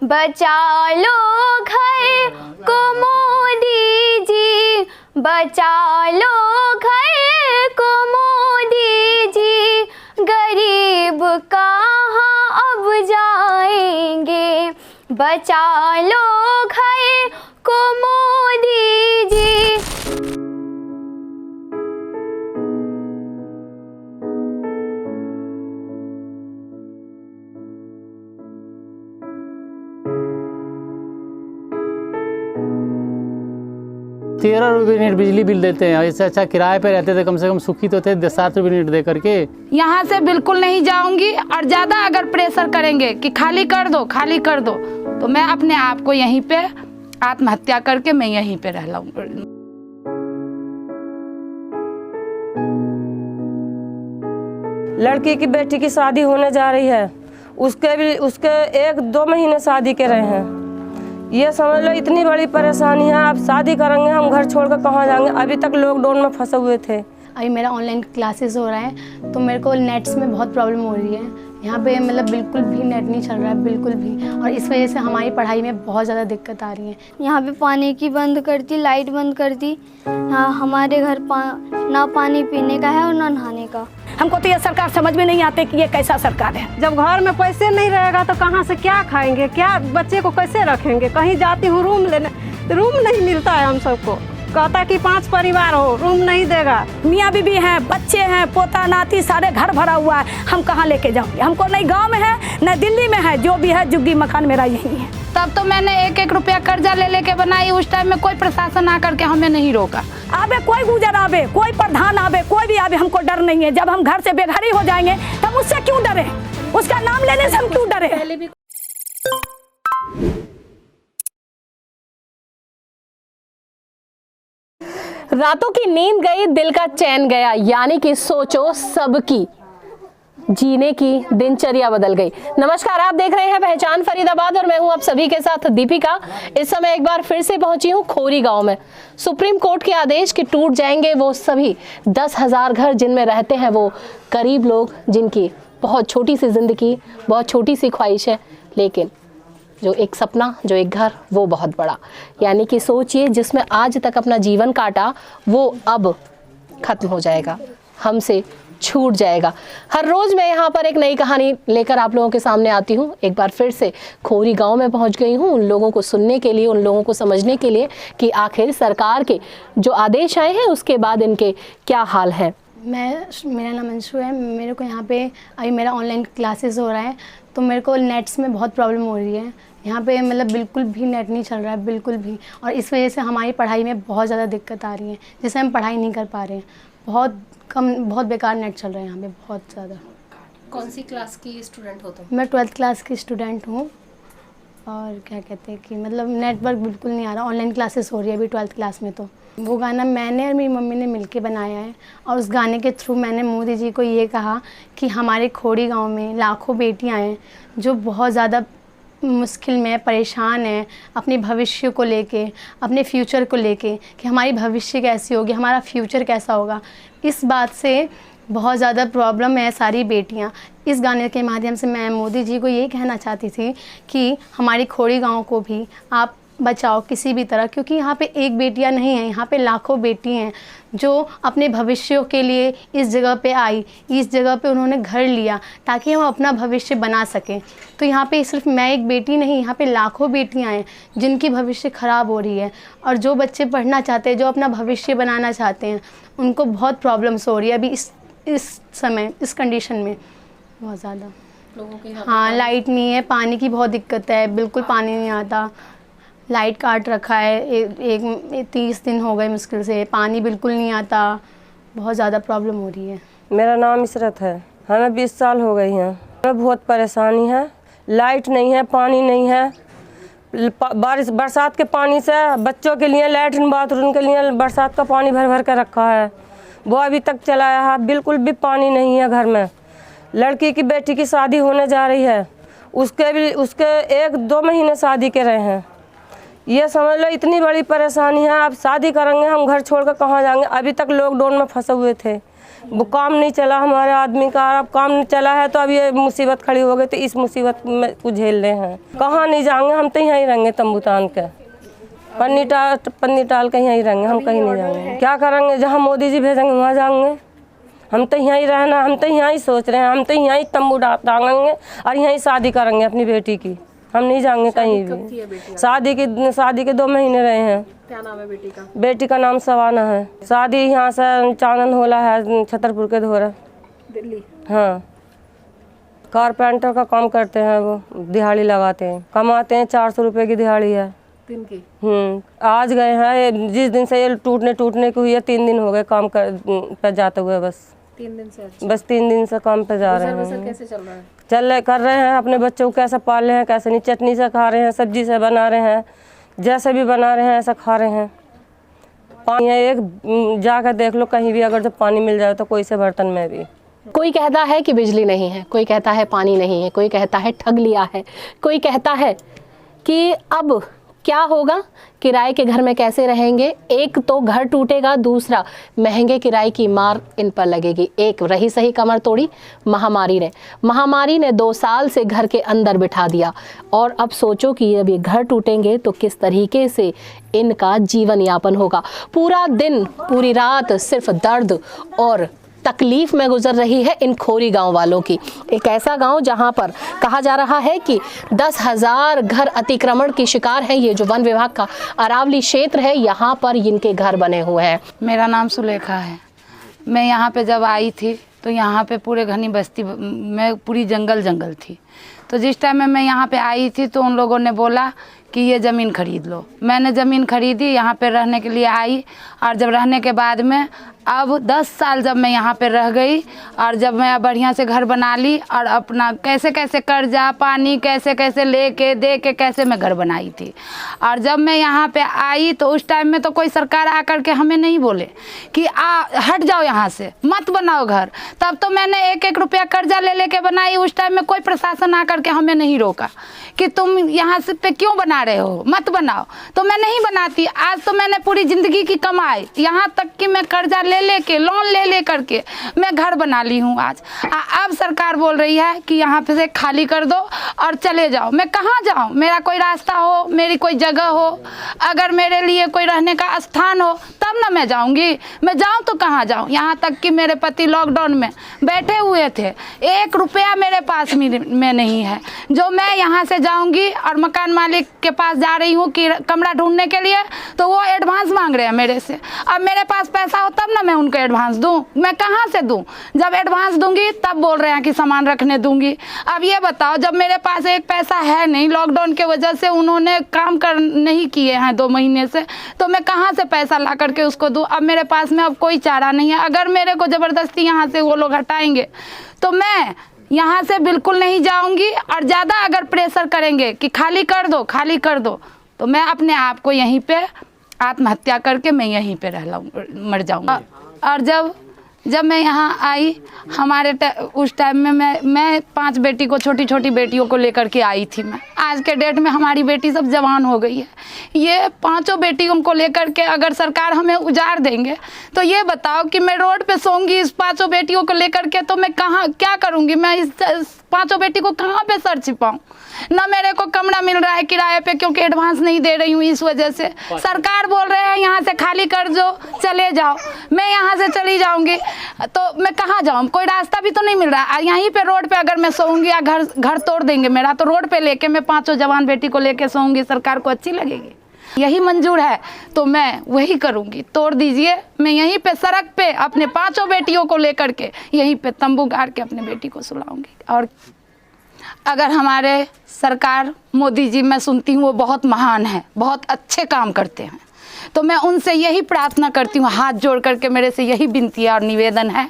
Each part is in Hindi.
बचा लो घर को मोदी जी, बचा लो घर को मोदी जी, गरीब कहाँ अब जाएंगे, बचा लो घर को मोदी जी। ₹13 यूनिट बिजली बिल देते हैं। इससे अच्छा किराए पे रहते थे, कम से कम सुखी तो थे 7 रुपये यूनिट दे करके। यहाँ से बिल्कुल नहीं जाऊंगी, और ज़्यादा अगर प्रेशर करेंगे कि खाली कर दो खाली कर दो, तो मैं अपने आप को यहीं पे आत्महत्या करके मैं यहीं पे रह लूँगी। लड़की की बेटी की शादी होने जा रही है, उसके 1-2 महीने शादी के रहे हैं। ये समझ लो इतनी बड़ी परेशानी है। अब शादी करेंगे, हम घर छोड़कर कहाँ जाएंगे। अभी तक लॉकडाउन में फंसे हुए थे। अभी मेरा ऑनलाइन क्लासेस हो रहा है, तो मेरे को नेट्स में बहुत प्रॉब्लम हो रही है। यहाँ पे मतलब बिल्कुल भी नेट नहीं चल रहा है, बिल्कुल भी, और इस वजह से हमारी पढ़ाई में बहुत ज़्यादा दिक्कत आ रही है। यहाँ पे पानी की बंद कर दी, लाइट बंद कर दी। हाँ, हमारे घर ना पानी पीने का है और ना नहाने का। हमको तो ये सरकार समझ में नहीं आती कि ये कैसा सरकार है। जब घर में पैसे नहीं रहेगा तो कहाँ से क्या खाएंगे, क्या बच्चे को कैसे रखेंगे। कहीं जाती हूँ रूम लेने, रूम नहीं मिलता है। हम सबको कहता कि 5 परिवार हो, रूम नहीं देगा। मियाँ बीबी हैं, बच्चे हैं, पोता नाती, सारे घर भरा हुआ है। हम कहाँ लेके जाऊँगे। हमको नहीं गांव में है न दिल्ली में है, जो भी है जुग्गी मकान मेरा यही है। तब तो मैंने 1-1 रुपया कर्जा ले लेके बनाई। उस टाइम में कोई प्रशासन आकर के हमें नहीं रोका। आवे कोई गुजर आवे, कोई प्रधान आवे, कोई भी आवे, हमको डर नहीं है। जब हम घर से बेघरी हो जाएंगे तब उससे क्यों डरे, उसका नाम लेने से हम क्यों डरे। रातों की नींद गई, दिल का चैन गया, यानी कि सोचो सबकी जीने की दिनचर्या बदल गई। नमस्कार, आप देख रहे हैं पहचान फरीदाबाद और मैं हूं आप सभी के साथ दीपिका। इस समय एक बार फिर से पहुंची हूं खोरी गांव में। सुप्रीम कोर्ट के आदेश कि टूट जाएंगे वो सभी 10,000 घर जिनमें रहते हैं वो गरीब लोग, जिनकी बहुत छोटी सी जिंदगी, बहुत छोटी सी ख्वाहिश है, लेकिन जो एक सपना, जो एक घर, वो बहुत बड़ा। यानी कि सोचिए, जिसमें आज तक अपना जीवन काटा वो अब खत्म हो जाएगा, हमसे छूट जाएगा। हर रोज़ मैं यहाँ पर एक नई कहानी लेकर आप लोगों के सामने आती हूँ। एक बार फिर से खोरी गांव में पहुँच गई हूँ, उन लोगों को सुनने के लिए, उन लोगों को समझने के लिए कि आखिर सरकार के जो आदेश आए हैं उसके बाद इनके क्या हाल हैं। मेरा नाम अंशु है। मेरे को यहाँ पे अभी मेरा ऑनलाइन क्लासेस हो रहा है, तो मेरे को नेट्स में बहुत प्रॉब्लम हो रही है। यहाँ पे मतलब बिल्कुल भी नेट नहीं चल रहा है, बिल्कुल भी, और इस वजह से हमारी पढ़ाई में बहुत ज़्यादा दिक्कत आ रही है, जिससे हम पढ़ाई नहीं कर पा रहे हैं। बहुत कम, बहुत बेकार नेट चल रहा है यहाँ पे, बहुत ज़्यादा। कौन सी क्लास की स्टूडेंट हो तुम? मैं 12th क्लास की स्टूडेंट हूँ। और क्या कहते हैं कि मतलब नेटवर्क बिल्कुल नहीं आ रहा। ऑनलाइन क्लासेस हो रही है अभी 12th क्लास में। तो वो गाना मैंने और मेरी मम्मी ने मिलके बनाया है, और उस गाने के थ्रू मैंने मोदी जी को ये कहा कि हमारे खोड़ी गांव में लाखों बेटियां हैं जो बहुत ज़्यादा मुश्किल में परेशान हैं अपने भविष्य को लेके, अपने फ्यूचर को लेके, कि हमारी भविष्य कैसी होगी, हमारा फ्यूचर कैसा होगा। इस बात से बहुत ज़्यादा प्रॉब्लम है सारी बेटियां। इस गाने के माध्यम से मैं मोदी जी को यही कहना चाहती थी कि हमारी खोड़ी गांव को भी आप बचाओ किसी भी तरह, क्योंकि यहाँ पे एक बेटियाँ नहीं हैं, यहाँ पे लाखों बेटी हैं जो अपने भविष्य के लिए इस जगह पे आई, इस जगह पे उन्होंने घर लिया ताकि हम अपना भविष्य बना सकें। तो यहाँ पे सिर्फ मैं एक बेटी नहीं, यहाँ पे लाखों बेटियाँ हैं जिनकी भविष्य ख़राब हो रही है, और जो बच्चे पढ़ना चाहते हैं, जो अपना भविष्य बनाना चाहते हैं, उनको बहुत प्रॉब्लम्स हो रही है अभी इस समय, इस कंडीशन में बहुत ज़्यादा लोगों के। हाँ, लाइट नहीं है, पानी की बहुत दिक्कत है, बिल्कुल पानी नहीं आता। लाइट काट रखा है, एक 30 दिन हो गए मुश्किल से, पानी बिल्कुल नहीं आता, बहुत ज़्यादा प्रॉब्लम हो रही है। मेरा नाम इशरत है, हमें 20 साल हो गई हैं। हमें बहुत परेशानी है, लाइट नहीं है, पानी नहीं है। बरसात के पानी से बच्चों के लिए लैट्रिन बाथरूम के लिए बरसात का पानी भर भर कर रखा है, वो अभी तक चलाया है। बिल्कुल भी पानी नहीं है घर में। लड़की की बेटी की शादी होने जा रही है, उसके 1-2 महीने शादी के रहे हैं। ये समझ लो इतनी बड़ी परेशानी है। अब शादी करेंगे, हम घर छोड़कर कहाँ जाएंगे। अभी तक लॉकडाउन में फंसे हुए थे। वो काम नहीं चला हमारे आदमी का, अब काम नहीं चला है तो अब ये मुसीबत खड़ी हो गई, तो इस मुसीबत में को झेल रहे हैं। कहाँ नहीं जाएंगे, हम तो यहीं रहेंगे तंबू तान के, पन्नी टाल के यहीं रहेंगे, हम कहीं नहीं जाएंगे। क्या करेंगे, जहाँ मोदी जी भेजेंगे वहाँ जाएंगे। हम तो यहीं रहना, हम तो यहीं सोच रहे हैं, हम तो यहीं तंबू टांगेंगे और यहीं शादी करेंगे अपनी बेटी की। हम नहीं जाएंगे कहीं भी। शादी के 2 महीने रहे हैं। क्या नाम है बेटी का? बेटी का नाम सवाना है। शादी यहाँ से चांदन होला है, छतरपुर के धोरा, दिल्ली। हाँ, कारपेंटर का काम करते हैं, वो दिहाड़ी लगाते हैं, कमाते हैं 400 रुपये की दिहाड़ी है दिन की। आज गए हैं, जिस दिन से ये टूटने की हुई है 3 दिन हो गए काम पे जाते हुए, बस 3 दिन से। बस 3 दिन से काम पे जा रहे हैं। कैसे चल रहा है? कर रहे हैं, अपने बच्चों को कैसे पाल रहे हैं, कैसे नहीं, चटनी से खा रहे हैं, सब्जी से बना रहे हैं, जैसे भी बना रहे हैं ऐसा खा रहे हैं। पानी है एक, जाकर देख लो कहीं भी, अगर जब पानी मिल जाए तो कोई से बर्तन में भी। कोई कहता है कि बिजली नहीं है, कोई कहता है पानी नहीं है, कोई कहता है ठग लिया है, कोई कहता है कि अब क्या होगा, किराए के घर में कैसे रहेंगे। एक तो घर टूटेगा, दूसरा महंगे किराए की मार इन पर लगेगी। एक रही सही कमर तोड़ी महामारी ने 2 साल से घर के अंदर बिठा दिया, और अब सोचो कि जब ये घर टूटेंगे तो किस तरीके से इनका जीवन यापन होगा। पूरा दिन पूरी रात सिर्फ दर्द और तकलीफ में गुजर रही है इन खोरी गांव वालों की। एक ऐसा गांव जहां पर कहा जा रहा है कि 10,000 घर अतिक्रमण की शिकार है। ये जो वन विभाग का अरावली क्षेत्र है, यहाँ पर इनके घर बने हुए हैं। मेरा नाम सुलेखा है। मैं यहाँ पे जब आई थी तो यहाँ पे पूरे घनी बस्ती में पूरी जंगल थी। तो जिस टाइम में मैं यहाँ पे आई थी तो उन लोगों ने बोला कि ये ज़मीन खरीद लो। मैंने ज़मीन खरीदी, यहाँ पे रहने के लिए आई, और जब रहने के बाद में अब 10 साल जब मैं यहाँ पे रह गई, और जब मैं बढ़िया से घर बना ली, और अपना कैसे कैसे कर्जा पानी कैसे कैसे लेके दे के कैसे मैं घर बनाई थी। और जब मैं यहाँ पे आई तो उस टाइम में तो कोई सरकार आकर के हमें नहीं बोले कि हट जाओ यहाँ से, मत बनाओ घर। तब तो मैंने 1-1 रुपया कर्जा ले लेके बनाई। उस टाइम में कोई प्रशासन आकर के हमें नहीं रोका कि तुम यहाँ से पे क्यों बना रहे हो, मत बनाओ। तो मैं नहीं बनाती। आज तो मैंने पूरी ज़िंदगी की कमाई, यहाँ तक कि मैं कर्जा ले लोन ले करके मैं घर बना ली हूँ आज। अब सरकार बोल रही है कि यहाँ पे से खाली कर दो और चले जाओ। मैं कहाँ जाऊँ? मेरा कोई रास्ता हो, मेरी कोई जगह हो, अगर मेरे लिए कोई रहने का स्थान हो तब ना मैं जाऊँगी। मैं जाऊँ तो कहाँ जाऊँ? यहाँ तक कि मेरे पति लॉकडाउन में बैठे हुए थे, 1 रुपया मेरे पास में नहीं है। जो मैं यहाँ से जाऊँगी और मकान मालिक के पास जा रही हूँ कि कमरा ढूंढने के लिए, तो वो एडवांस मांग रहे हैं मेरे से। अब मेरे पास पैसा हो तब ना मैं उनको एडवांस दूं। मैं कहाँ से दूं? जब एडवांस दूंगी तब बोल रहे हैं कि सामान रखने दूंगी। अब ये बताओ, जब मेरे पास एक पैसा है नहीं, लॉकडाउन के वजह से उन्होंने काम नहीं किए हैं 2 महीने से, तो मैं कहाँ से पैसा ला करके उसको दूं? अब मेरे पास में अब कोई चारा नहीं है। अगर मेरे को ज़बरदस्ती यहाँ से वो लोग हटाएंगे तो मैं यहाँ से बिल्कुल नहीं जाऊँगी, और ज़्यादा अगर प्रेशर करेंगे कि खाली कर दो तो मैं अपने आप को यहीं पे आत्महत्या करके मैं यहीं पे मर जाऊँगी। और जब मैं यहाँ आई, उस टाइम में मैं 5 बेटी को, छोटी बेटियों को लेकर के आई थी मैं। आज के डेट में हमारी बेटी सब जवान हो गई है। ये 5 बेटियों को लेकर के अगर सरकार हमें उजाड़ देंगे तो ये बताओ कि मैं रोड पे सोऊंगी इस 5 बेटियों को लेकर के, तो मैं कहाँ क्या करूँगी? मैं इस 5 बेटी को कहाँ पे सर छिपाऊँ? ना मेरे को कमरा मिल रहा है किराए पे, क्योंकि एडवांस नहीं दे रही हूँ। इस वजह से सरकार बोल रहे हैं यहाँ से खाली कर दो, चले जाओ। मैं यहाँ से चली जाऊँगी तो मैं कहाँ जाऊँ? कोई रास्ता भी तो नहीं मिल रहा है। यहीं पे रोड पे अगर मैं सोऊंगी या घर तोड़ देंगे मेरा, तो रोड पे लेके मैं 5 जवान बेटी को लेके सोऊंगी, सरकार को अच्छी लगेगी? यही मंजूर है तो मैं वही करूँगी। तोड़ दीजिए, मैं यहीं पे सड़क पे अपने 5 बेटियों को लेकर के यहीं पे तंबू गाड़ के अपने बेटी को सुलाऊंगी। और अगर हमारे सरकार मोदी जी, मैं सुनती हूँ वो बहुत महान है, बहुत अच्छे काम करते हैं, तो मैं उनसे यही प्रार्थना करती हूँ, हाथ जोड़ करके मेरे से यही विनती और निवेदन है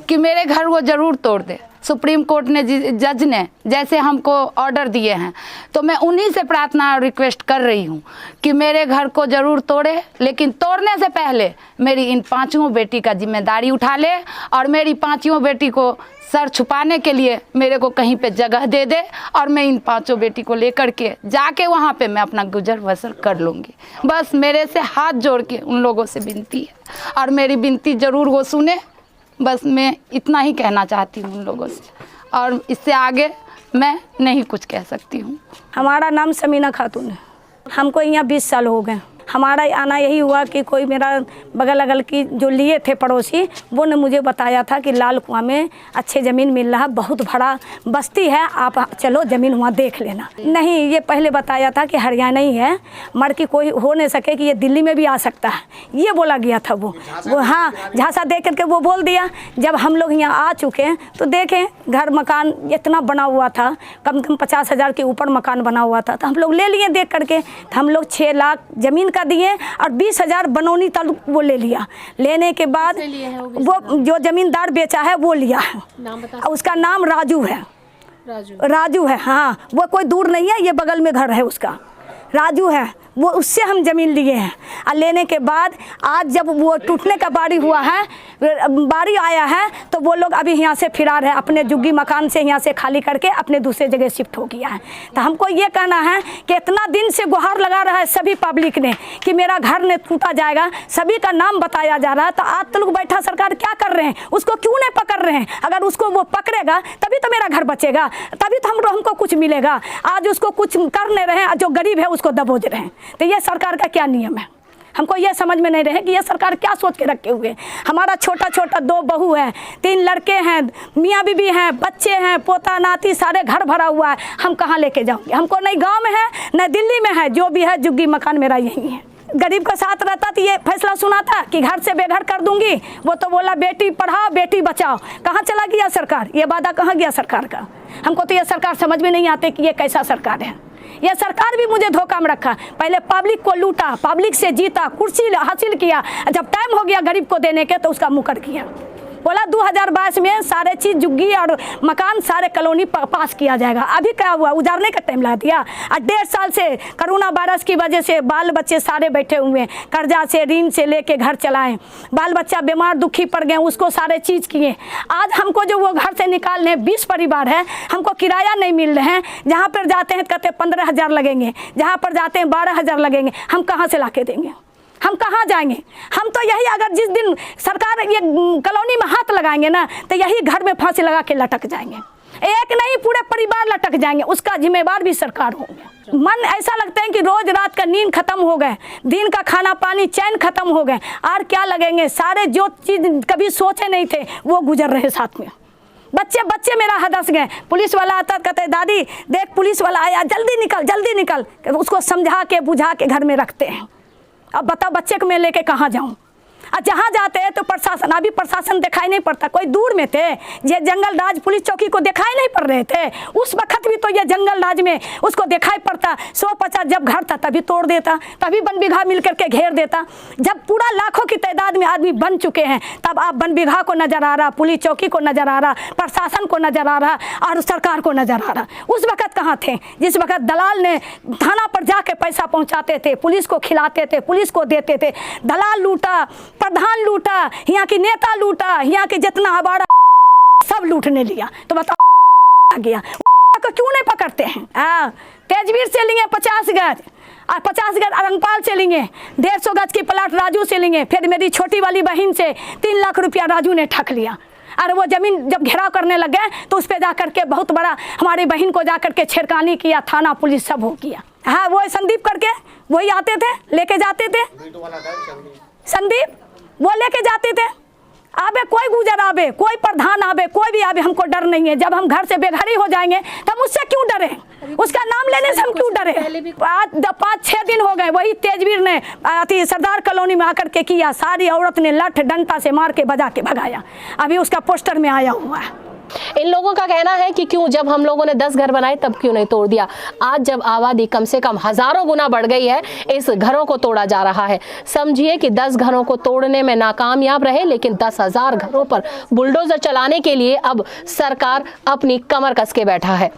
कि मेरे घर वो ज़रूर तोड़ दे। सुप्रीम कोर्ट ने जज ने जैसे हमको ऑर्डर दिए हैं, तो मैं उन्हीं से प्रार्थना और रिक्वेस्ट कर रही हूँ कि मेरे घर को ज़रूर तोड़े, लेकिन तोड़ने से पहले मेरी इन 5 बेटी का जिम्मेदारी उठा ले, और मेरी 5 बेटी को सर छुपाने के लिए मेरे को कहीं पे जगह दे दे, और मैं इन 5 बेटी को लेकर के जाके वहाँ पे मैं अपना गुजर बसर कर लूँगी। बस मेरे से हाथ जोड़ के उन लोगों से विनती है, और मेरी विनती ज़रूर वो सुने। बस मैं इतना ही कहना चाहती हूँ उन लोगों से, और इससे आगे मैं नहीं कुछ कह सकती हूँ। हमारा नाम समीना खातून है। हमको यहाँ 20 साल हो गए। हमारा आना यही हुआ कि कोई मेरा बगल अगल की जो लिए थे पड़ोसी, वो ने मुझे बताया था कि लाल कुआं में अच्छे ज़मीन मिल रहा, बहुत बड़ा बस्ती है, आप चलो ज़मीन वहाँ देख लेना। नहीं, ये पहले बताया था कि हरियाणा ही है, मर की कोई हो नहीं सके कि ये दिल्ली में भी आ सकता है, ये बोला गया था। वो हाँ झांसा दे करके वो बोल दिया। जब हम लोग यहाँ आ चुके हैं तो देखें घर मकान इतना बना हुआ था, कम से कम 50,000 के ऊपर मकान बना हुआ था, तो हम लोग ले लिए देख करके। तो हम लोग 6 लाख ज़मीन का दिए और 20,000 बनौनी तालुक वो ले लिया। लेने के बाद वो जो जमींदार बेचा है वो लिया है, उसका नाम राजू है। राजू है, हाँ, वो कोई दूर नहीं है, ये बगल में घर है उसका, राजू है, वो उससे हम ज़मीन लिए हैं। और लेने के बाद आज जब वो टूटने का बारी हुआ है, बारी आया है, तो वो लोग अभी यहाँ से फिरार है, अपने जुग्गी मकान से यहाँ से खाली करके अपने दूसरे जगह शिफ्ट हो गया है। तो हमको ये कहना है कि इतना दिन से गुहार लगा रहा है सभी पब्लिक ने कि मेरा घर ने टूटा जाएगा, सभी का नाम बताया जा रहा है, तो आज तो लोग बैठा सरकार क्या कर रहे हैं, उसको क्यों नहीं पकड़ रहे हैं? अगर उसको वो पकड़ेगा तभी तो मेरा घर बचेगा, तभी तो हमको कुछ मिलेगा। आज उसको कुछ कर नहीं रहे हैं, जो गरीब है उसको दबोच रहे हैं। तो ये सरकार का क्या नियम है? हमको ये समझ में नहीं रहे कि ये सरकार क्या सोच के रखे हुए। हमारा छोटा छोटा 2 बहू है, 3 लड़के हैं, मियाँ बीबी हैं, बच्चे हैं, पोता नाती, सारे घर भरा हुआ है। हम कहाँ लेके जाऊँगे? हमको नहीं गांव में है न दिल्ली में है, जो भी है जुग्गी मकान मेरा यही है। गरीब का साथ रहता तो ये फैसला सुना था कि घर से बेघर कर दूंगी, वो तो बोला बेटी पढ़ाओ बेटी बचाओ। कहाँ चला गया सरकार? ये वादा कहाँ गया सरकार का? हमको तो ये सरकार समझ में नहीं आते कि ये कैसा सरकार है। यह सरकार भी मुझे धोखा में रखा। पहले पब्लिक को लूटा, पब्लिक से जीता, कुर्सी हासिल किया, जब टाइम हो गया गरीब को देने के तो उसका मुकर किया। बोला 2022 में सारे चीज़ जुग्गी और मकान सारे कॉलोनी पास किया जाएगा। अभी क्या हुआ? उजारने का टाइम ला दिया। और 1.5 साल से कोरोना वायरस की वजह से बाल बच्चे सारे बैठे हुए हैं, कर्जा से ऋण से लेके घर चलाएं, बाल बच्चा बीमार दुखी पड़ गए, उसको सारे चीज़ किए। आज हमको जो वो घर से निकालने 20 परिवार है, हमको किराया नहीं मिल रहे हैं। जहाँ पर जाते हैं कहते 15,000 लगेंगे, जहाँ पर जाते हैं 12,000 लगेंगे। हम कहाँ से ला के देंगे? हम कहाँ जाएंगे? हम तो यही, अगर जिस दिन सरकार ये कॉलोनी में हाथ लगाएंगे ना, तो यही घर में फांसी लगा के लटक जाएंगे। एक नहीं, पूरे परिवार लटक जाएंगे, उसका जिम्मेवार भी सरकार होंगे। मन ऐसा लगता है कि रोज रात का नींद खत्म हो गए, दिन का खाना पानी चैन खत्म हो गए, और क्या लगेंगे? सारे जो चीज़ कभी सोचे नहीं थे वो गुजर रहे साथ में। बच्चे मेरा हदस गए। पुलिस वाला आता कहते दादी देख पुलिस वाला आया, जल्दी निकल। उसको समझा के बुझा के घर में रखते हैं। अब बताओ बच्चे को मैं लेके कहाँ जाऊँ? और जहाँ जाते हैं तो प्रशासन, अभी प्रशासन दिखाई नहीं पड़ता। कोई दूर में थे, ये जंगल राज पुलिस चौकी को दिखाई नहीं पड़ रहे थे उस वक्त भी, तो ये जंगल राज में उसको दिखाई पड़ता। 150 जब घर था तभी तोड़ देता, तभी वन विभाग मिल करके घेर देता। जब पूरा लाखों की तादाद में आदमी बन चुके हैं, तब आप वन विभाग को नजर आ रहा, पुलिस चौकी को नजर आ रहा, प्रशासन को नजर आ रहा और सरकार को नजर आ रहा। उस वक्त कहाँ थे जिस वक्त दलाल ने थाना पर जाके पैसा पहुँचाते थे, पुलिस को खिलाते थे, पुलिस को देते थे। दलाल लूटा, प्रधान लूटा, यहाँ की नेता लूटा, यहाँ के जितना हमारा सब लूटने लिया। तो बताओ गया को क्यों नहीं पकड़ते हैं? तेजवीर से लेंगे 50 गज और 50 गज अरंगपाल से लेंगे, 150 गज की प्लाट राजू से लेंगे, फिर मेरी छोटी वाली बहन से 3 लाख रुपया राजू ने ठग लिया। और वो ज़मीन जब घेराव करने लग गए तो उस पर जा करके बहुत बड़ा हमारी बहन को जा करके छेड़खानी किया, थाना पुलिस सब हो किया। हाँ, वो संदीप करके वही आते थे, लेके जाते थे, संदीप वो लेके जाते थे। आबे कोई गुजर आबे, कोई प्रधान आबे, कोई भी आबे, हमको डर नहीं है। जब हम घर से बेघरी हो जाएंगे तो हम उससे क्यों डरे? उसका नाम लेने से हम क्यों डरे? आज 5-6 दिन हो गए, वही तेजवीर ने सरदार कॉलोनी में आकर के किया, सारी औरत ने लठ डंटा से मार के बजा के भगाया। अभी उसका पोस्टर में आया हुआ है। इन लोगों का कहना है कि क्यों जब हम लोगों ने 10 घर बनाए तब क्यों नहीं तोड़ दिया? आज जब आबादी कम से कम हजारों गुना बढ़ गई है, इस घरों को तोड़ा जा रहा है। समझिए कि 10 घरों को तोड़ने में नाकामयाब रहे, लेकिन 10,000 घरों पर बुलडोजर चलाने के लिए अब सरकार अपनी कमर कस के बैठा है।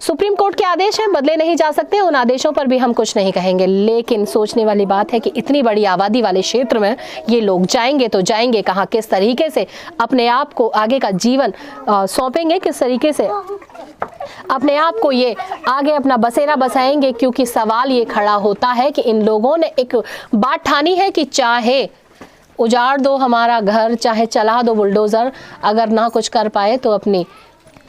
सुप्रीम कोर्ट के आदेश हैं, बदले नहीं जा सकते, उन आदेशों पर भी हम कुछ नहीं कहेंगे। लेकिन सोचने वाली बात है कि इतनी बड़ी आबादी वाले क्षेत्र में ये लोग जाएंगे तो जाएंगे कहाँ? किस तरीके से अपने आप को आगे का जीवन सौंपेंगे? किस तरीके से अपने आप को ये आगे अपना बसेरा बसाएंगे? क्योंकि सवाल ये खड़ा होता है कि इन लोगों ने एक बात ठानी है कि चाहे उजाड़ दो हमारा घर, चाहे चला दो बुलडोज़र, अगर ना कुछ कर पाए तो अपनी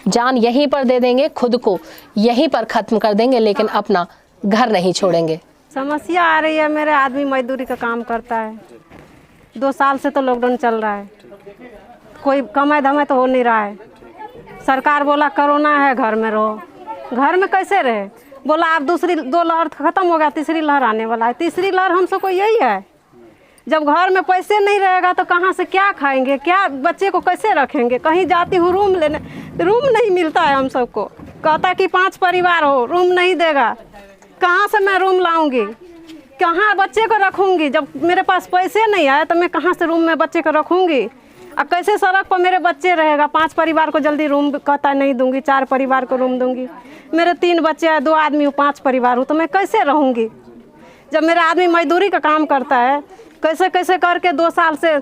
जान यहीं पर दे देंगे, खुद को यहीं पर ख़त्म कर देंगे, लेकिन अपना घर नहीं छोड़ेंगे। समस्या आ रही है, मेरे आदमी मजदूरी का काम करता है, 2 साल से तो लॉकडाउन चल रहा है, कोई कमाई धमाई तो हो नहीं रहा है। सरकार बोला कोरोना है घर में रहो, घर में कैसे रहे? बोला आप दूसरी 2 लहर ख़त्म हो गया, तीसरी लहर आने वाला है। तीसरी लहर हम सबको यही है, जब घर में पैसे नहीं रहेगा तो कहाँ से क्या खाएंगे, क्या बच्चे को कैसे रखेंगे? कहीं जाती हूँ रूम लेने, रूम नहीं मिलता है हम सबको। कहता कि 5 परिवार हो, रूम नहीं देगा, कहाँ से मैं रूम लाऊंगी, कहाँ बच्चे को रखूंगी? जब मेरे पास पैसे नहीं आए तो मैं कहाँ से रूम में बच्चे को रखूंगी? अब कैसे सड़क पर मेरे बच्चे रहेगा? 5 परिवार को जल्दी रूम कहता नहीं दूंगी, 4 परिवार को रूम दूंगी। मेरे 3 बच्चे हैं, 2 आदमी हूँ, 5 परिवार हूँ, तो मैं कैसे रहूँगी? जब मेरा आदमी मजदूरी का काम करता है, कैसे कैसे करके 2 साल से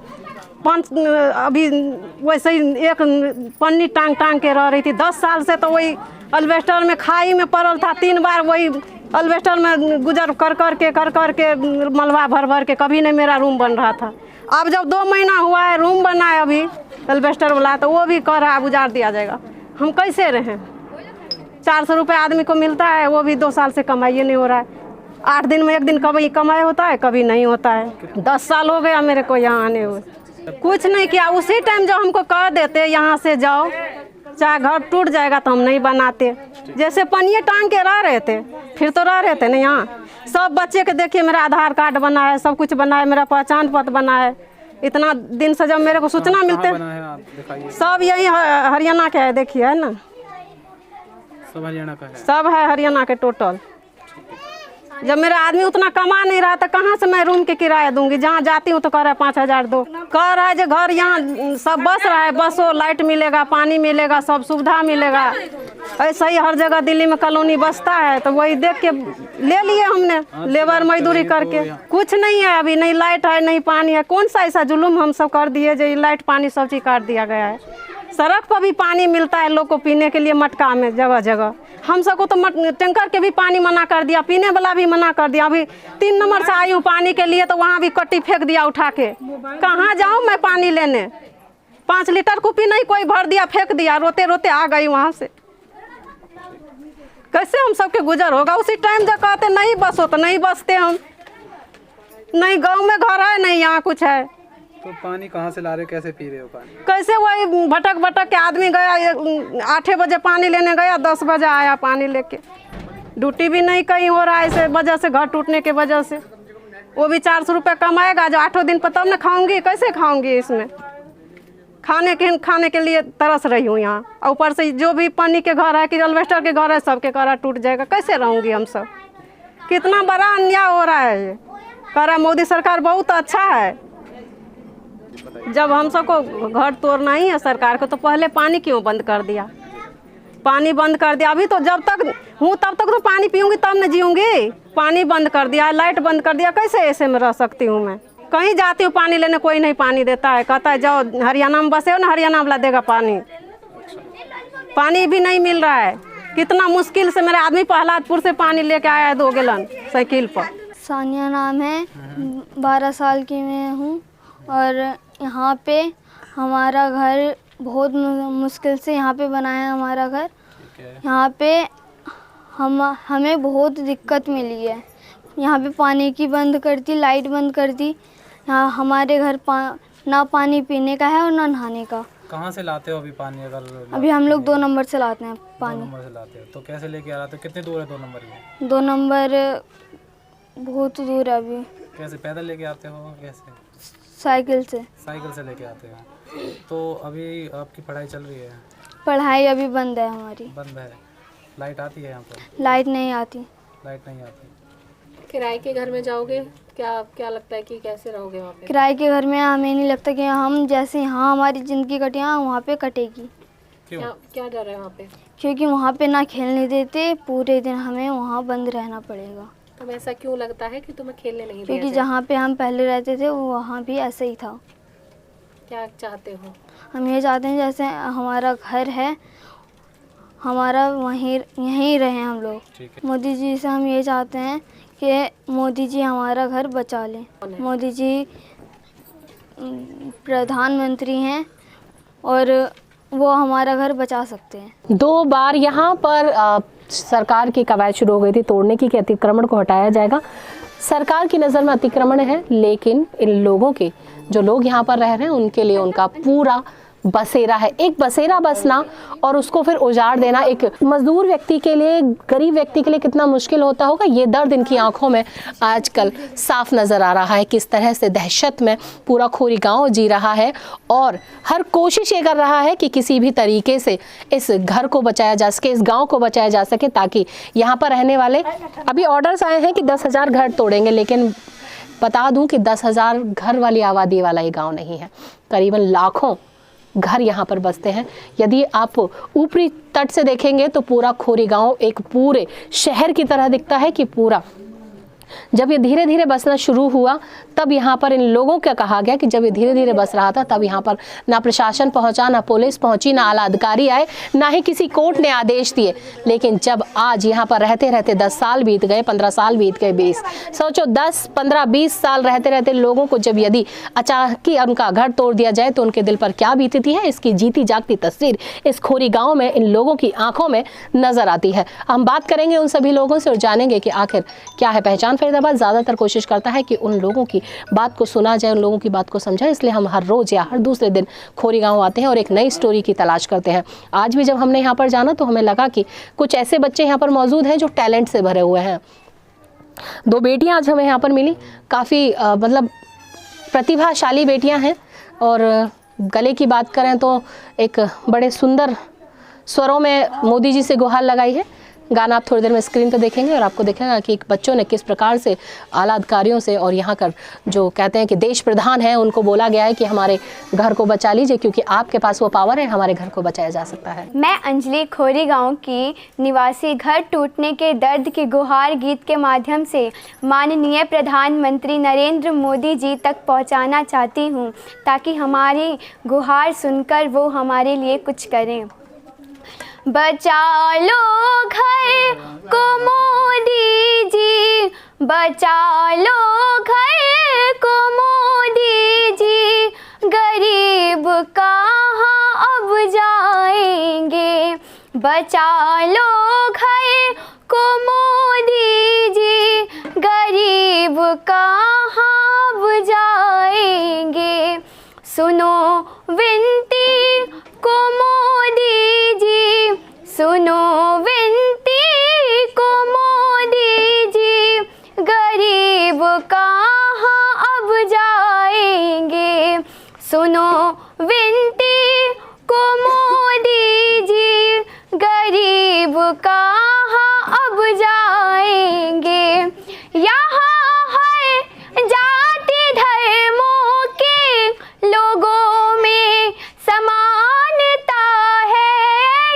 5 अभी वैसे ही एक पन्नी टांग टांग के रह रही थी। 10 साल से तो वही अल्बेस्टर में खाई में पड़ल था, 3 बार वही अल्बेस्टर में गुजर कर के मलबा भर भर के, कभी नहीं मेरा रूम बन रहा था। अब जब 2 महीना हुआ है रूम बना है अभी अल्बेस्टर वाला, तो वो भी कह रहा है उजाड़ दिया जाएगा। हम कैसे रहें? 400 रुपये आदमी को मिलता है, वो भी 2 साल से कमाई नहीं हो रहा है। 8 दिन में 1 दिन कभी कमाई होता है, कभी नहीं होता है। 10 साल हो गया मेरे को यहाँ आने हुए, कुछ नहीं किया। उसी टाइम जब हमको कह देते यहाँ से जाओ, चाहे घर टूट जाएगा तो हम नहीं बनाते। जैसे पनिये टांग के रह रहे थे, फिर तो रह रहे थे ना यहाँ। सब बच्चे के देखिए मेरा आधार कार्ड बना है, सब कुछ बना है, मेरा पहचान पत्र बना है। इतना दिन से जब मेरे को सूचना मिलते, सब यही हरियाणा के है, देखिए है ना, सब हरियाणा का है, सब है हरियाणा के टोटल। जब मेरा आदमी उतना कमा नहीं रहा तो कहाँ से मैं रूम के किराया दूंगी? जहाँ जाती हूँ तो कह रहा है 5000 दो, कह रहा है जो घर यहाँ सब बस रहा है, बसो लाइट मिलेगा, पानी मिलेगा, सब सुविधा मिलेगा। ऐसा ही हर जगह दिल्ली में कॉलोनी बसता है, तो वही देख के ले लिए हमने, लेबर मजदूरी करके। कुछ नहीं है अभी, नहीं लाइट है नहीं पानी है। कौन सा ऐसा जुलूम हम सब कर दिए जो लाइट पानी सब चीज़ काट दिया गया है? सड़क पर भी पानी मिलता है लोग को पीने के लिए, मटका में जगह जगह। हम सबको तो टैंकर के भी पानी मना कर दिया, पीने वाला भी मना कर दिया। अभी 3 नंबर से आई हूँ पानी के लिए, तो वहाँ भी कट्टी फेंक दिया उठा के। कहाँ जाऊँ मैं पानी लेने? 5 लीटर कुपी नहीं कोई भर दिया, फेंक दिया। रोते रोते आ गई वहाँ से। कैसे हम सबके गुजर होगा? उसी टाइम जब कहते नहीं बसो तो नहीं बसते हम। नहीं गाँव में घर है, नहीं यहाँ कुछ है। तो पानी कहाँ से ला रहे हो, कैसे पी रहे हो पानी? कैसे वही भटक भटक के आदमी गया, 8 बजे पानी लेने गया, 10 बजे आया पानी लेके। ड्यूटी भी नहीं कहीं हो रहा है इस वजह से, घर टूटने के वजह से। वो भी 400 रुपये कमाएगा, जो 8 दिन पर तब न खाऊंगी, कैसे खाऊंगी? इसमें खाने के लिए तरस रही हूँ यहाँ। और ऊपर से जो भी पानी के घर है कि अल्बेस्टर के घर है, सबके घर टूट जाएगा, कैसे रहूँगी हम सब? कितना बड़ा अन्याय हो रहा है ये। कह रहा मोदी सरकार बहुत अच्छा है। जब हम सबको घर तोड़ना ही है सरकार को, तो पहले पानी क्यों बंद कर दिया? पानी बंद कर दिया। अभी तो जब तक हूँ तब तक तो पानी पीऊँगी तब न जीऊँगी। पानी बंद कर दिया, लाइट बंद कर दिया, कैसे ऐसे में रह सकती हूँ मैं? कहीं जाती हूँ पानी लेने, कोई नहीं पानी देता है। कहता है जाओ हरियाणा में बसे हो ना, हरियाणा वाला देगा पानी। पानी भी नहीं मिल रहा है। कितना मुश्किल से मेरा आदमी प्रहलादपुर से पानी लेके आया है 2 गैलन साइकिल पर। सानिया नाम है, 12 साल की मैं हूँ। और यहाँ पे हमारा घर बहुत मुश्किल से यहाँ पे बनाया है हमारा घर। यहाँ पे हमें बहुत दिक्कत मिली है। यहाँ पे पानी की बंद कर दी, लाइट बंद कर दी। यहाँ हमारे घर ना पानी पीने का है और ना नहाने का। कहाँ से लाते हो अभी पानी? अभी हम लोग 2 नंबर से लाते हैं पानी। 2 नंबर से लाते हो, तो कैसे लेके आ रहे हो? कितने दूर है 2 नंबर ये? 2 नंबर बहुत दूर है अभी। कैसे पैदल लेके आते हो, कैसे? साइकिल से। साइकिल से लेके आते हो। तो अभी आपकी पढ़ाई चल रही है? पढ़ाई अभी बंद है हमारी। बंद है। लाइट आती है यहाँ पर? लाइट नहीं आती। लाइट नहीं आती। किराए के घर में जाओगे, क्या लगता है कि कैसे रहोगे वहाँ पे? किराए के घर में हमें नहीं लगता कि हम जैसे यहाँ हमारी ज़िंदगी कटी है वहाँ पे कटेगी। क्या डर है वहाँ पे? क्योंकि वहाँ पे ना खेलने देते, पूरे दिन हमें वहाँ बंद रहना पड़ेगा। तुम्हें ऐसा क्यों लगता है कि तुम्हें खेलने नहीं दिया क्योंकि जाए? जहाँ पे हम पहले रहते थे वहाँ भी ऐसे ही था। क्या चाहते हो? हम ये चाहते हैं जैसे हमारा घर है, हमारा यहीं रहें हम लोग। मोदी जी से हम ये चाहते हैं कि मोदी जी हमारा घर बचा लें। मोदी जी प्रधानमंत्री हैं और वो हमारा घर बचा सकते हैं। 2 बार यहाँ पर सरकार की कवायद शुरू हो गई थी तोड़ने की कि अतिक्रमण को हटाया जाएगा। सरकार की नज़र में अतिक्रमण है, लेकिन इन लोगों के जो लोग यहाँ पर रह रहे हैं उनके लिए उनका पूरा बसेरा है। एक बसेरा बसना और उसको फिर उजाड़ देना एक मजदूर व्यक्ति के लिए, गरीब व्यक्ति के लिए कितना मुश्किल होता होगा, ये दर्द इनकी आंखों में आजकल साफ नज़र आ रहा है। किस तरह से दहशत में पूरा खोरी गांव जी रहा है और हर कोशिश ये कर रहा है कि किसी भी तरीके से इस घर को बचाया जा सके, इस गाँव को बचाया जा सके, ताकि यहाँ पर रहने वाले, अभी ऑर्डर्स आए हैं कि 10,000 घर तोड़ेंगे, लेकिन बता दूं कि 10,000 घर वाली आबादी वाला ये गाँव नहीं है। करीबन लाखों घर यहाँ पर बसते हैं। यदि आप ऊपरी तट से देखेंगे तो पूरा खोरी गांव एक पूरे शहर की तरह दिखता है कि पूरा। जब ये धीरे धीरे बसना शुरू हुआ तब यहाँ पर इन लोगों का कहा गया कि जब ये धीरे धीरे बस रहा था तब यहाँ पर ना प्रशासन पहुँचा, ना पुलिस पहुँची, ना आला अधिकारी आए, ना ही किसी कोर्ट ने आदेश दिए। लेकिन जब आज यहाँ पर रहते रहते 10 साल बीत गए, 15 साल बीत गए, 20 सोचो 10, 15, 20 साल रहते रहते लोगों को जब यदि अचानक ही उनका घर तोड़ दिया जाए तो उनके दिल पर क्या बीतती है, इसकी जीती जागती तस्वीर इस खोरी गाँव में इन लोगों की आंखों में नजर आती है। हम बात करेंगे उन सभी लोगों से और जानेंगे कि आखिर क्या है। पहचान फरीदाबाद ज़्यादातर कोशिश करता है कि उन लोगों की बात को सुना जाए, उन लोगों की बात को समझा, इसलिए हम हर रोज़ या हर दूसरे दिन खोरी गांव आते हैं और एक नई स्टोरी की तलाश करते हैं। आज भी जब हमने यहाँ पर जाना तो हमें लगा कि कुछ ऐसे बच्चे यहाँ पर मौजूद हैं जो टैलेंट से भरे हुए हैं। 2 बेटियाँ आज हमें यहाँ पर मिली, काफ़ी मतलब प्रतिभाशाली बेटियाँ हैं और गले की बात करें तो एक बड़े सुंदर स्वरों में मोदी जी से गुहार लगाई है। गाना आप थोड़ी देर में स्क्रीन पर देखेंगे और आपको देखेगा कि एक बच्चों ने किस प्रकार से आला अधिकारियों से और यहाँ कर जो कहते हैं कि देश प्रधान है उनको बोला गया है कि हमारे घर को बचा लीजिए, क्योंकि आपके पास वो पावर है, हमारे घर को बचाया जा सकता है। मैं अंजलि खोरी गांव की निवासी घर टूटने के दर्द की गुहार गीत के माध्यम से माननीय प्रधानमंत्री नरेंद्र मोदी जी तक पहुंचाना चाहती हूं, ताकि हमारी गुहार सुनकर वो हमारे लिए कुछ करें। बचा लो घर को मोदी जी, बचा लो घर को मोदी जी, गरीब कहाँ अब जाएंगे। बचा लो घर को मोदी जी, गरीब कहाँ अब जाएंगे। सुनो विनती को मोदी जी, सुनो विनती को मोदी जी, गरीब कहाँ अब जाएंगे। सुनो विनती को मोदी जी, गरीब कहाँ अब जाएंगे। यहाँ है जाति धर्मों के लोगों में समानता है।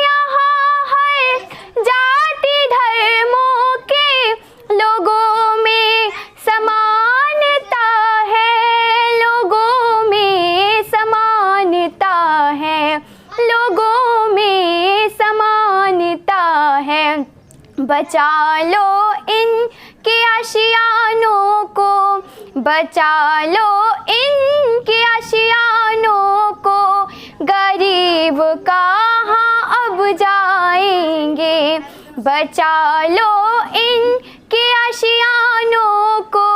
यहाँ है जाति धर्मों के लोगों में समानता है, लोगों में समानता है, लोगों में समानता है। बचा लो इनके आशियानों को, बचा लो इनके आशियानों को, गरीब कहाँ अब जाएंगे। बचा लो इनके आशियानों को,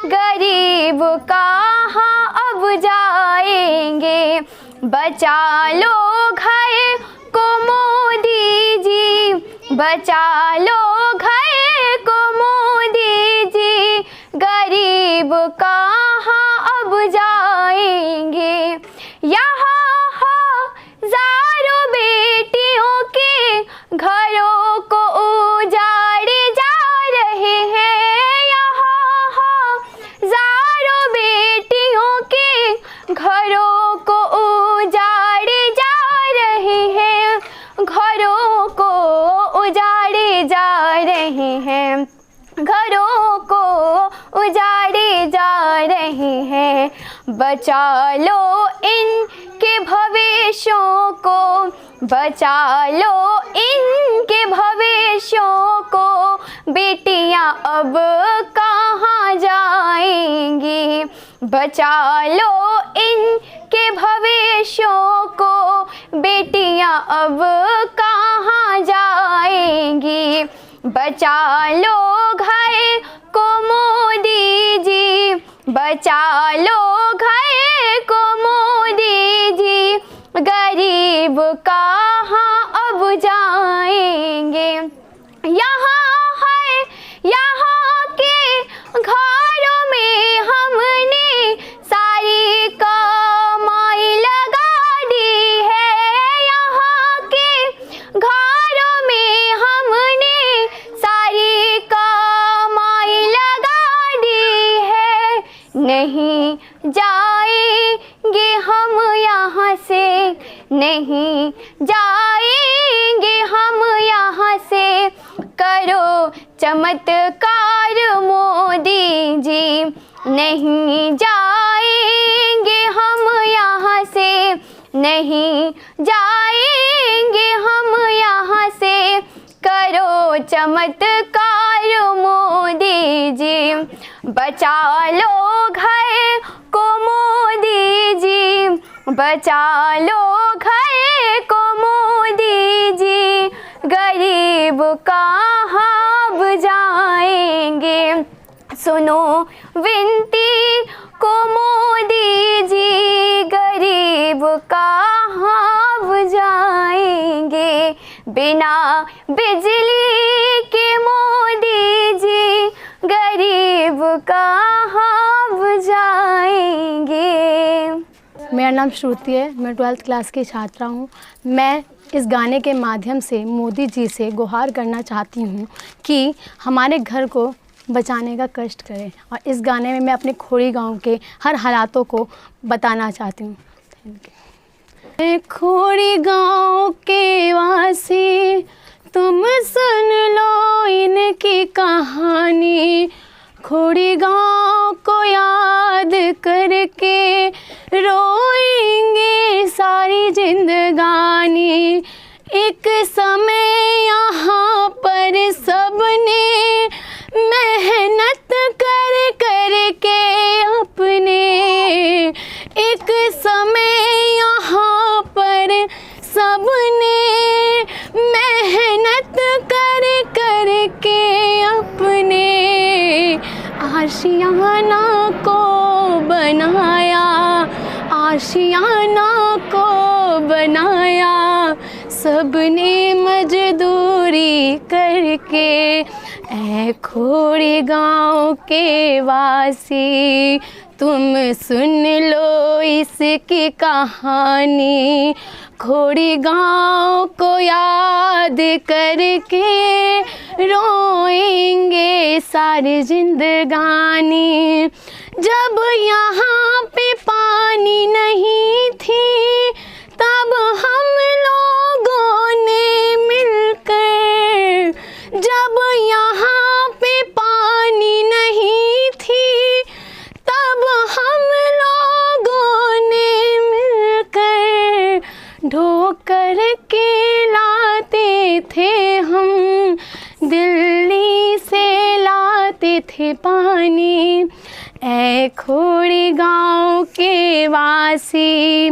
गरीब कहाँ अब जाएंगे। बचा लो घर को मोदी जी, बचा लो घर को मोदी जी, गरीब कहाँ अब जाएंगे। यहाँ हजारों बेटियों के घरों को उजाड़े जा रहे हैं। यहाँ हजारों बेटियों के घरों को उजाड़े जा रहे हैं, घरों को उजाड़े जा रहे हैं, घरों को उजाड़े जा रहे हैं। बचा लो इनके भविष्यों को, बचा लो इनके भविष्यों को, बेटियां अब कहाँ जाएंगी। बचा लो इन के भविष्यों को बेटियां अब कहाँ जाएंगी। बचा लो घर को मोदी जी, बचा लो घर को मोदी जी, गरीब कहाँ अब जाएंगे। यहाँ के घरों में हमने सारी कमाई लगा दी है। यहाँ के घरों में हमने सारी कमाई लगा दी है। नहीं जाएंगे हम यहाँ से, नहीं जाएंगे हम यहाँ से, करो चमत्कार मोदी जी। नहीं जाएंगे हम यहाँ से, नहीं जाएंगे हम यहाँ से, करो चमत्कार मोदी जी। बचा लो घर को मोदी जी, बचा लो घर को मोदी जी, गरीब कहाँ अब जाएंगे। सुनो विनती को मोदी जी, गरीब कहाँ अब जाएंगे। बिना बिजली के मोदी जी, गरीब कहाँ अब जाएंगे। मेरा नाम श्रुति है, मैं 12th क्लास की छात्रा हूँ। मैं इस गाने के माध्यम से मोदी जी से गुहार करना चाहती हूँ कि हमारे घर को बचाने का कष्ट करें, और इस गाने में मैं अपने खोड़ी गांव के हर हालातों को बताना चाहती हूँ। Thank you. मैं खोड़ी गांव के वासी, तुम सुन लो इनकी कहानी। खोड़ी गांव को याद करके रोएंगे सारी जिंदगानी। एक समय यहाँ पर सबने मेहनत कर कर के अपने, एक समय यहाँ पर सबने मेहनत कर कर के अपने आशियाना को बनाया, आशियाना को बनाया। सबने मजदूरी करके, ऐ खोड़ी गांव के वासी, तुम सुन लो इसकी कहानी। खोड़ी गांव को याद करके रोएंगे सारी जिंदगानी। जब यहाँ पे पानी नहीं थी, तब हम लोगों ने मिलकर, जब यहाँ पे पानी नहीं थी, तब हम लोगों ने मिलकर ढोकर के लाते थे हम, दिल्ली से लाते थे पानी। ऐ खोड़ी गांव के वासी,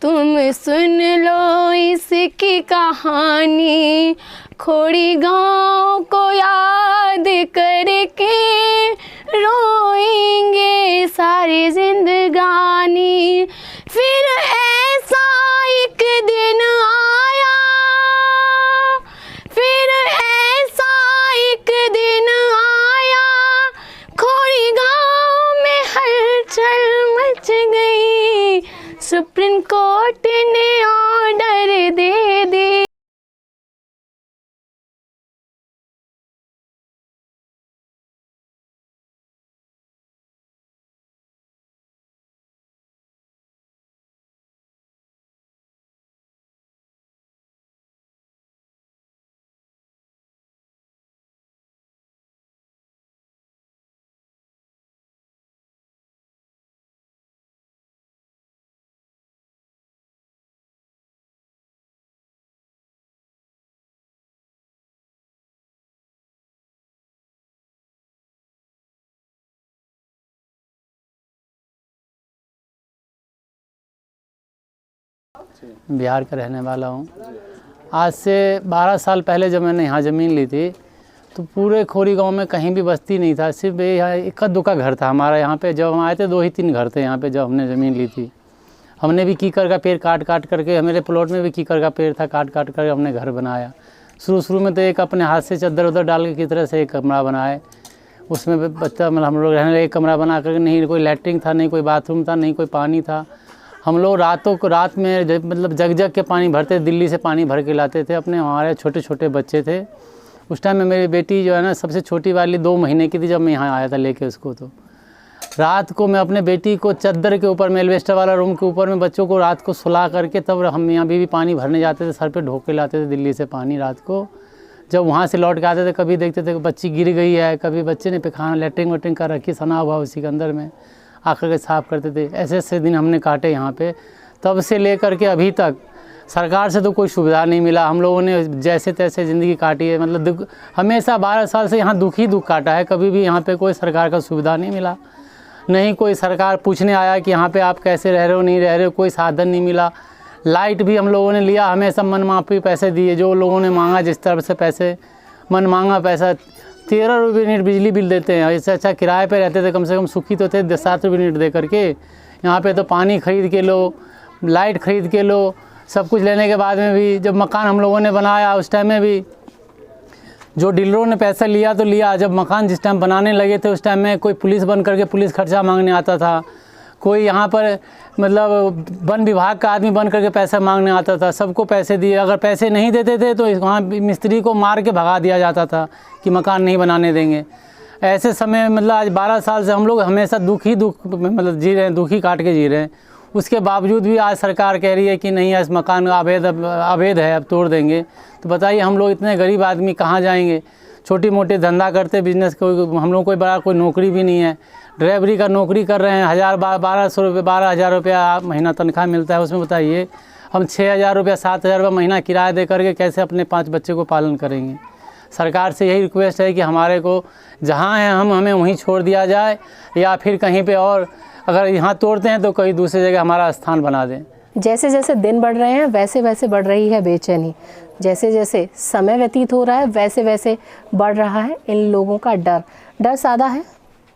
तुम सुन लो इसकी कहानी। खोड़ी गांव को याद करके रोएंगे सारी जिंदगानी। फिर ऐसा एक दिन आया, फिर ऐसा एक दिन आया, खोड़ी गांव में हलचल मच गई। सुप्रीम कोर्ट ने ऑर्डर दे दी। बिहार का रहने वाला हूँ। आज से 12 साल पहले जब मैंने यहाँ ज़मीन ली थी तो पूरे खोरी गांव में कहीं भी बस्ती नहीं था, सिर्फ यहाँ इक्का दुक्का घर था हमारा। यहाँ पे जब हम आए थे 2 ही 3 घर थे यहाँ पे जब हमने ज़मीन ली थी। हमने भी कीकर का पेड़ काट काट करके, मेरे प्लॉट में भी कीकर का पेड़ था, काट काट कर हमने घर बनाया। शुरू में तो एक अपने हाथ से चादर उधर डाल के की तरह से एक कमरा बनाए, उसमें बच्चा मतलब हम लोग रहने लगे। एक कमरा बना करके, नहीं कोई लैट्रिन था, नहीं कोई बाथरूम था, नहीं कोई पानी था। हम लोग रात में मतलब जग के पानी भरते, दिल्ली से पानी भर के लाते थे अपने। हमारे छोटे छोटे बच्चे थे उस टाइम में। मेरी बेटी जो है ना सबसे छोटी वाली 2 महीने की थी जब मैं यहाँ आया था लेके उसको। तो रात को मैं अपने बेटी को चादर के ऊपर में, एल्वेस्टर वाला रूम के ऊपर में बच्चों को रात को सुला करके तब हम यहाँ भी पानी भरने जाते थे। सर पे ढोके लाते थे दिल्ली से पानी रात को। जब वहाँ से लौट के आते थे कभी देखते थे बच्ची गिर गई है, कभी बच्चे ने पैखाना लैट्रिन वैट्रिन कर रखी, सना हुआ उसी के अंदर में आकर के साफ़ करते थे। ऐसे ऐसे दिन हमने काटे यहाँ पे। तब से लेकर के अभी तक सरकार से तो कोई सुविधा नहीं मिला। हम लोगों ने जैसे तैसे ज़िंदगी काटी है। मतलब हमेशा 12 साल से यहाँ दुख ही दुख काटा है। कभी भी यहाँ पे कोई सरकार का सुविधा नहीं मिला, नहीं कोई सरकार पूछने आया कि यहाँ पे आप कैसे रह रहे हो, नहीं रह रहे हो। कोई साधन नहीं मिला। लाइट भी हम लोगों ने लिया, हमेशा मन माफी पैसे दिए। जो लोगों ने मांगा जिस तरफ से पैसे, मन मांगा पैसा। 13 रुपये यूनिट बिजली बिल देते हैं। इससे अच्छा किराए पे रहते थे, कम से कम सुखी तो थे। 7 रुपये यूनिट दे करके यहाँ पे तो पानी ख़रीद के लो, लाइट ख़रीद के लो, सब कुछ लेने के बाद में भी जब मकान हम लोगों ने बनाया उस टाइम में भी जो डीलरों ने पैसा लिया तो लिया। जब मकान जिस टाइम बनाने लगे थे उस टाइम में कोई पुलिस बन करके पुलिस खर्चा मांगने आता था, कोई यहाँ पर मतलब वन विभाग का आदमी बन करके पैसा मांगने आता था। सबको पैसे दिए। अगर पैसे नहीं देते थे तो वहाँ मिस्त्री को मार के भगा दिया जाता था कि मकान नहीं बनाने देंगे। ऐसे समय मतलब आज 12 साल से हम लोग हमेशा दुख ही दुख मतलब जी रहे हैं, दुख ही काट के जी रहे हैं। उसके बावजूद भी आज सरकार कह रही है कि नहीं इस मकान अवैध है, अब तोड़ देंगे। तो बताइए हम लोग इतने गरीब आदमी कहाँ जाएंगे। छोटी मोटी धंधा करते, बिजनेस, कोई हम लोग कोई बड़ा कोई नौकरी भी नहीं है। ड्राइवरी का नौकरी कर रहे हैं, 12,000 रुपया महीना तनख्वाह मिलता है। उसमें बताइए हम 6,000 रुपया 7,000 रुपया महीना किराया दे करके कैसे अपने 5 बच्चे को पालन करेंगे। सरकार से यही रिक्वेस्ट है कि हमारे को जहाँ हैं हमें वहीं छोड़ दिया जाए, या फिर कहीं पे और अगर यहाँ तोड़ते हैं तो कहीं दूसरी जगह हमारा स्थान बना दें। जैसे जैसे दिन बढ़ रहे हैं वैसे वैसे बढ़ रही है बेचैनी। जैसे जैसे समय व्यतीत हो रहा है वैसे वैसे बढ़ रहा है इन लोगों का डर। डर सादा है,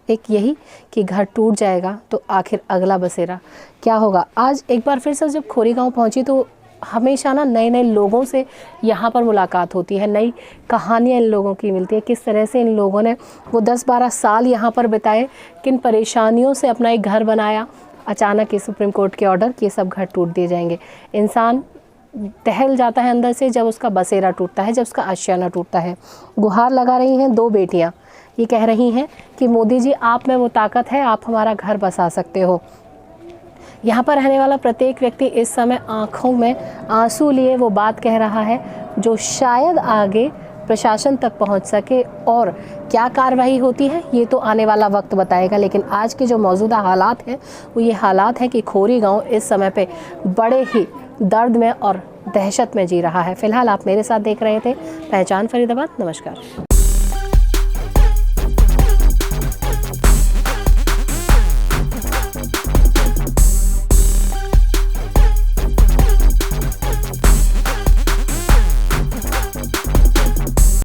एक यही कि घर टूट जाएगा तो आखिर अगला बसेरा क्या होगा। आज एक बार फिर से जब खोरी गांव पहुंची तो हमेशा ना नए नए लोगों से यहाँ पर मुलाकात होती है, नई कहानियाँ इन लोगों की मिलती है। किस तरह से इन लोगों ने वो 10-12 साल यहाँ पर बिताए, किन परेशानियों से अपना एक घर बनाया। अचानक इस सुप्रीम कोर्ट के ऑर्डर कि ये सब घर टूट दिए जाएंगे। इंसान टहल जाता है अंदर से जब उसका बसेरा टूटता है, जब उसका आशियाना टूटता है। गुहार लगा रही हैं 2 बेटियाँ, ये कह रही हैं कि मोदी जी आप में वो ताकत है, आप हमारा घर बसा सकते हो। यहाँ पर रहने वाला प्रत्येक व्यक्ति इस समय आँखों में आंसू लिए वो बात कह रहा है जो शायद आगे प्रशासन तक पहुँच सके। और क्या कार्रवाई होती है ये तो आने वाला वक्त बताएगा। लेकिन आज के जो मौजूदा हालात हैं वो ये हालात हैं कि खोरी गांव इस समय पे बड़े ही दर्द में और दहशत में जी रहा है। फ़िलहाल आप मेरे साथ देख रहे थे पहचान फरीदाबाद। नमस्कार।